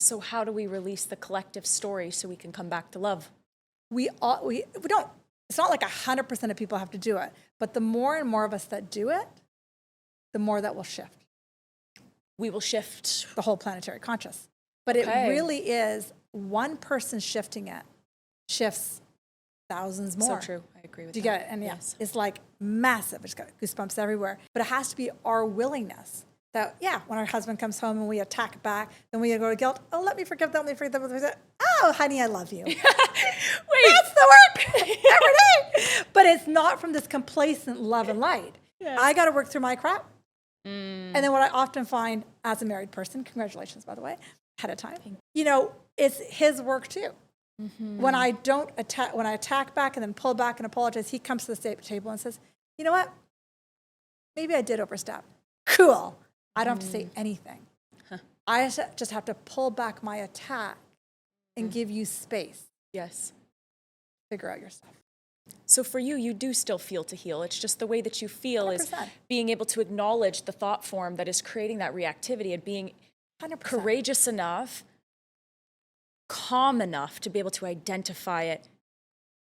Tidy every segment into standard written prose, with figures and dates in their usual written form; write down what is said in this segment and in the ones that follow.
So how do we release the collective story so we can come back to love? We don't, it's not like 100% of people have to do it, but the more and more of us that do it, the more that will shift. We will shift the whole planetary conscious. But it really is one person shifting it, shifts thousands more. So true. I agree with Do you that. get it? And yes. It's like massive. It's got goosebumps everywhere. But it has to be our willingness that, when our husband comes home and we attack back, then we go to guilt. Oh, let me forgive them. Let me forgive them. Oh, honey, I love you. Wait. That's the work every day. But it's not from this complacent love and light. Yes. I got to work through my crap. And then what I often find as a married person, congratulations, by the way, ahead of time, it's his work too. Mm-hmm. When I attack back and then pull back and apologize, he comes to the table and says, you know what? Maybe I did overstep. Cool. I don't have to say anything. Huh. I just have to pull back my attack and give you space. Yes. Figure out your stuff. So for you, you do still feel to heal. It's just the way that you feel 100%. is being able to acknowledge the thought form that is creating that reactivity and being 100%. Courageous enough, calm enough to be able to identify it,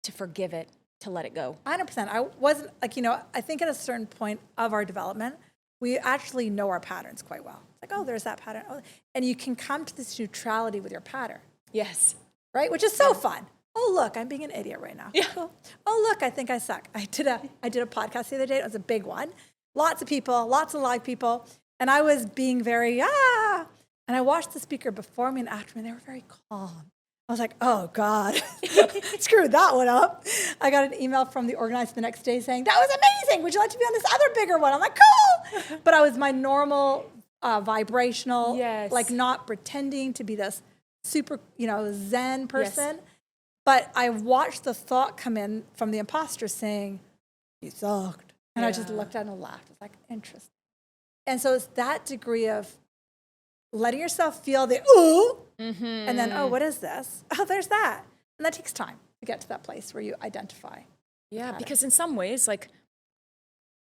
to forgive it, to let it go. 100%. I wasn't I think at a certain point of our development, we actually know our patterns quite well. It's like, oh, there's that pattern. Oh, and you can come to this neutrality with your pattern. Yes. Right? Which is so fun. Oh, look, I'm being an idiot right now. Yeah. Cool. Oh, look, I think I suck. I did a podcast the other day. It was a big one. Lots of people, lots of live people. And I was being very, And I watched the speaker before me and after me. They were very calm. I was like, oh, God. Screwed that one up. I got an email from the organizer the next day saying, that was amazing. Would you like to be on this other bigger one? I'm like, cool. But I was my normal vibrational, like not pretending to be this super, Zen person. Yes. But I watched the thought come in from the imposter saying, you sucked. And I just looked at it and laughed. It's like, interesting. And so it's that degree of letting yourself feel the, ooh, and then, oh, what is this? Oh, there's that. And that takes time to get to that place where you identify. Yeah, because in some ways,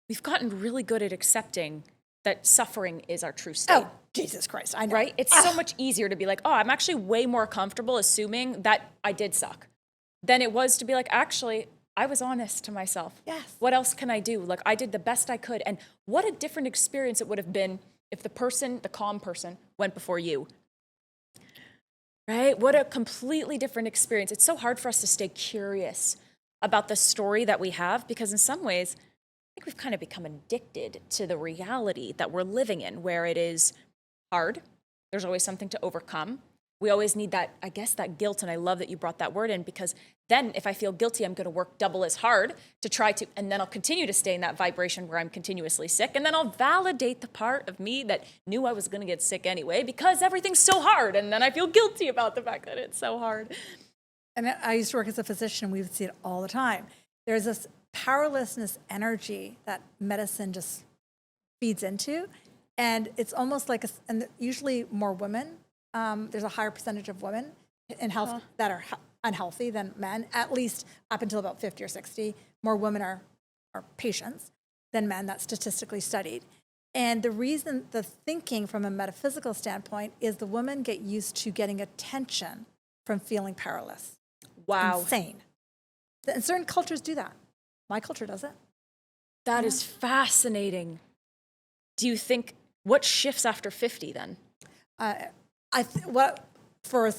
we've gotten really good at accepting that suffering is our true state. Oh, Jesus Christ, I know. Right? It's so much easier to be like, oh, I'm actually way more comfortable assuming that I did suck than it was to be like, actually, I was honest to myself. Yes. What else can I do? I did the best I could. And what a different experience it would have been if the calm person, went before you. Right? What a completely different experience. It's so hard for us to stay curious about the story that we have because in some ways, I think we've kind of become addicted to the reality that we're living in, where it is hard. There's always something to overcome. We always need that, I guess, that guilt. And I love that you brought that word in because then if I feel guilty, I'm going to work double as hard to try to, and then I'll continue to stay in that vibration where I'm continuously sick. And then I'll validate the part of me that knew I was going to get sick anyway because everything's so hard. And then I feel guilty about the fact that it's so hard. And I used to work as a physician. We would see it all the time. There's this powerlessness energy that medicine just feeds into. And it's almost like, and usually more women, there's a higher percentage of women in health that are unhealthy than men, at least up until about 50 or 60. More women are patients than men. That's statistically studied. And the thinking from a metaphysical standpoint is the women get used to getting attention from feeling powerless. Wow. Insane. And certain cultures do that. My culture does it. That is fascinating. Do you think, what shifts after 50 then? As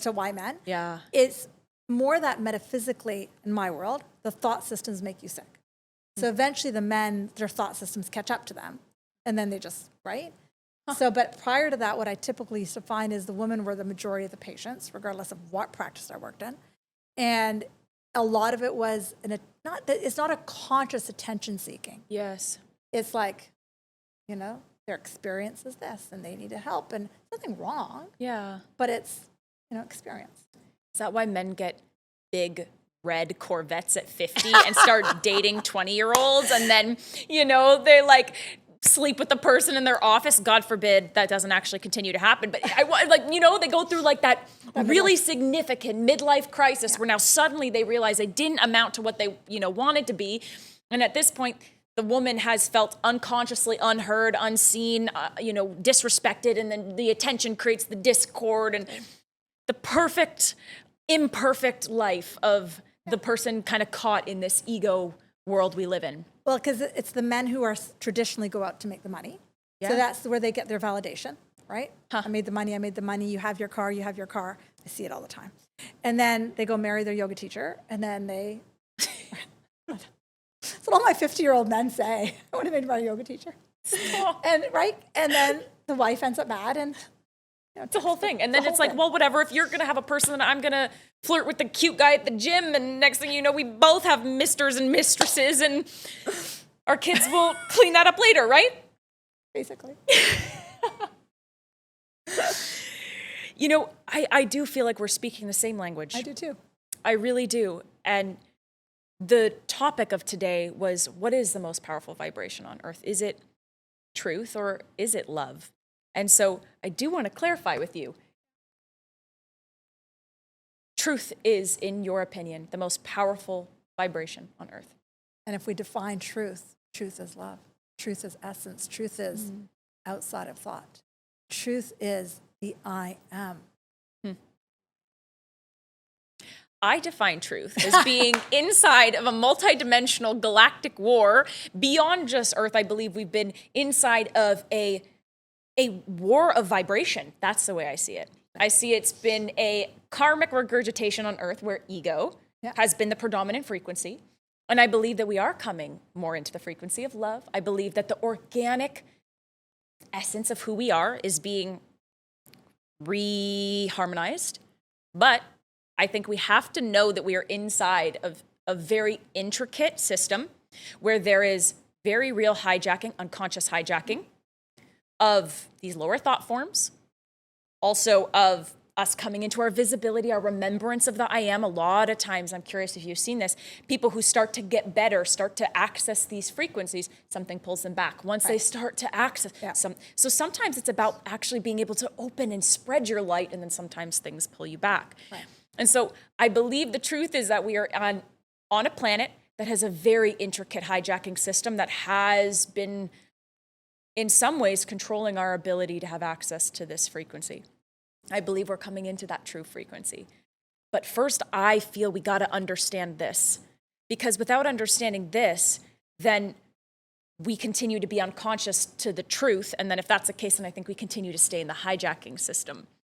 to why men? Yeah. It's more that metaphysically, in my world, the thought systems make you sick. So eventually the men, their thought systems catch up to them. And then they just, right? So, but prior to that, what I typically used to find is the women were the majority of the patients, regardless of what practice I worked in. And a lot of it was, it's not a conscious attention seeking. Yes. It's like, their experience is this and they need help and nothing wrong. Yeah. But it's, experience. Is that why men get big red Corvettes at 50 and start dating 20-year-olds and then, they sleep with the person in their office? God forbid that doesn't actually continue to happen. But they go through that really significant midlife crisis where now suddenly they realize they didn't amount to what they, wanted to be. And at this point, the woman has felt unconsciously unheard, unseen, disrespected, and then the attention creates the discord. And the perfect, imperfect life of the person kind of caught in this ego world we live in. Well, because it's the men who are traditionally go out to make the money. Yeah. So that's where they get their validation, right? Huh. I made the money, you have your car, I see it all the time. And then they go marry their yoga teacher, and then they, that's what all my 50-year-old men say. I want to marry my yoga teacher. And then the wife ends up mad, and it's a whole thing. And then it's like, well, whatever, if you're going to have a person, then I'm going to flirt with the cute guy at the gym. And next thing you know, we both have misters and mistresses, and our kids will clean that up later, right? Basically. You know, I do feel like we're speaking the same language. I do too. I really do. And the topic of today was, what is the most powerful vibration on earth? Is it truth or is it love? And so I do want to clarify with you. Truth is, in your opinion, the most powerful vibration on earth. And if we define truth, truth is love. Truth is essence. Truth is outside of thought. Truth is the I am. I define truth as being inside of a multidimensional galactic war beyond just Earth. I believe we've been inside of a war of vibration. That's the way I see it. I see it's been a karmic regurgitation on Earth where ego has been the predominant frequency. And I believe that we are coming more into the frequency of love. I believe that the organic essence of who we are is being reharmonized. But I think we have to know that we are inside of a very intricate system where there is very real hijacking, unconscious hijacking of these lower thought forms, also of us coming into our visibility, our remembrance of the I am. A lot of times, I'm curious if you've seen this, people who start to get better, start to access these frequencies, something pulls them back. Once they start to access so sometimes it's about actually being able to open and spread your light, and then sometimes things pull you back. Right. And so I believe the truth is that we are on a planet that has a very intricate hijacking system that has been, in some ways, controlling our ability to have access to this frequency. I believe we're coming into that true frequency. But first, I feel we got to understand this. Because without understanding this, then we continue to be unconscious to the truth. And then if that's the case, then I think we continue to stay in the hijacking system.